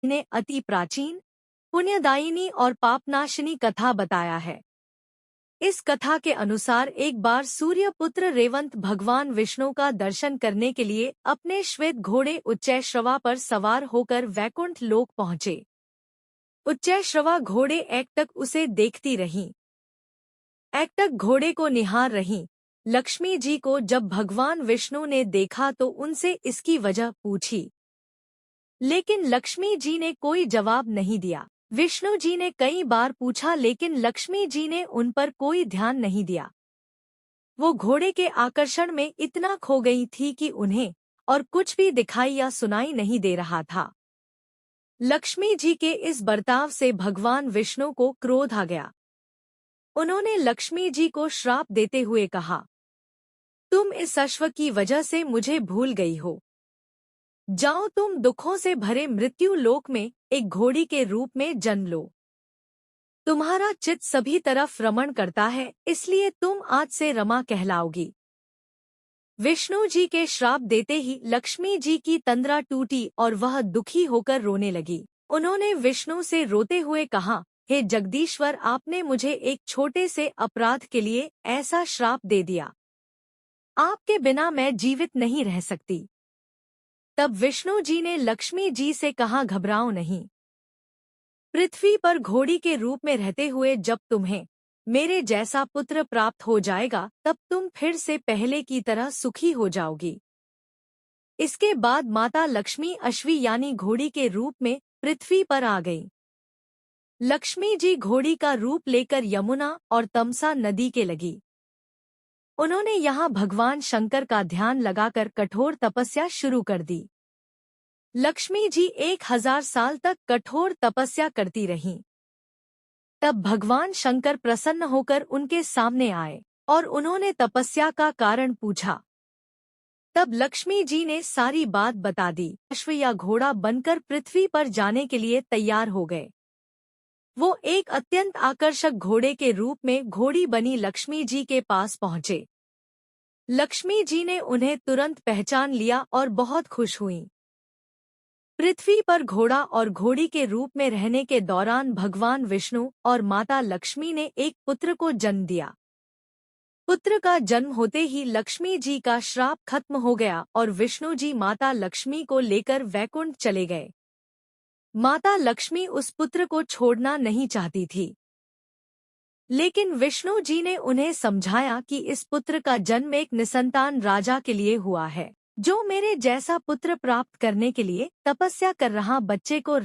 ने अति प्राचीन, पुण्यदायिनी और पापनाशिनी कथा बताया है। इस कथा के अनुसार एक बार सूर्यपुत्र रेवंत भगवान विष्णु का दर्शन करने के लिए अपने श्वेत घोड़े उच्चैश्रवा पर सवार होकर वैकुंठ लोक पहुंचे। उच्चैश्रवा घोड़े एकटक उसे देखती रहीं। एकटक घोड़े को निहार रहीं। लक्ष्मी जी को जब भगवान विष्णु ने देखा तो उनसे इसकी वजह पूछी, लेकिन लक्ष्मी जी ने कोई जवाब नहीं दिया। विष्णु जी ने कई बार पूछा लेकिन लक्ष्मी जी ने उन पर कोई ध्यान नहीं दिया। वो घोड़े के आकर्षण में इतना खो गई थी कि उन्हें और कुछ भी दिखाई या सुनाई नहीं दे रहा था। लक्ष्मी जी के इस बर्ताव से भगवान विष्णु को क्रोध आ गया। उन्होंने लक्ष्मी जी को श्राप देते हुए कहा, तुम इस अश्व की वजह से मुझे भूल गई हो। जाओ, तुम दुखों से भरे मृत्यु लोक में एक घोड़ी के रूप में जन्म लो। तुम्हारा चित्त सभी तरफ रमण करता है, इसलिए तुम आज से रमा कहलाओगी। विष्णु जी के श्राप देते ही लक्ष्मी जी की तंद्रा टूटी और वह दुखी होकर रोने लगी। उन्होंने विष्णु से रोते हुए कहा, हे जगदीश्वर, आपने मुझे एक छोटे से अपराध के लिए ऐसा श्राप दे दिया। आपके बिना मैं जीवित नहीं रह सकती। तब विष्णु जी ने लक्ष्मी जी से कहा, घबराओ नहीं। पृथ्वी पर घोड़ी के रूप में रहते हुए जब तुम्हें मेरे जैसा पुत्र प्राप्त हो जाएगा तब तुम फिर से पहले की तरह सुखी हो जाओगी। इसके बाद माता लक्ष्मी अश्वी यानी घोड़ी के रूप में पृथ्वी पर आ गई। लक्ष्मी जी घोड़ी का रूप लेकर यमुना और तमसा नदी के लगी। उन्होंने यहाँ भगवान शंकर का ध्यान लगाकर कठोर तपस्या शुरू कर दी। लक्ष्मी जी 1000 साल तक कठोर तपस्या करती रहीं। तब भगवान शंकर प्रसन्न होकर उनके सामने आए और उन्होंने तपस्या का कारण पूछा। तब लक्ष्मी जी ने सारी बात बता दी। अश्व या घोड़ा बनकर पृथ्वी पर जाने के लिए तैयार हो गए। वो एक अत्यंत आकर्षक घोड़े के रूप में घोड़ी बनी लक्ष्मी जी के पास पहुंचे। लक्ष्मी जी ने उन्हें तुरंत पहचान लिया और बहुत खुश हुईं। पृथ्वी पर घोड़ा और घोड़ी के रूप में रहने के दौरान भगवान विष्णु और माता लक्ष्मी ने एक पुत्र को जन्म दिया। पुत्र का जन्म होते ही लक्ष्मी जी का श्राप खत्म हो गया और विष्णु जी माता लक्ष्मी को लेकर वैकुंठ चले गए। माता लक्ष्मी उस पुत्र को छोड़ना नहीं चाहती थी, लेकिन विष्णु जी ने उन्हें समझाया कि इस पुत्र का जन्म एक निसंतान राजा के लिए हुआ है, जो मेरे जैसा पुत्र प्राप्त करने के लिए तपस्या कर रहा बच्चे को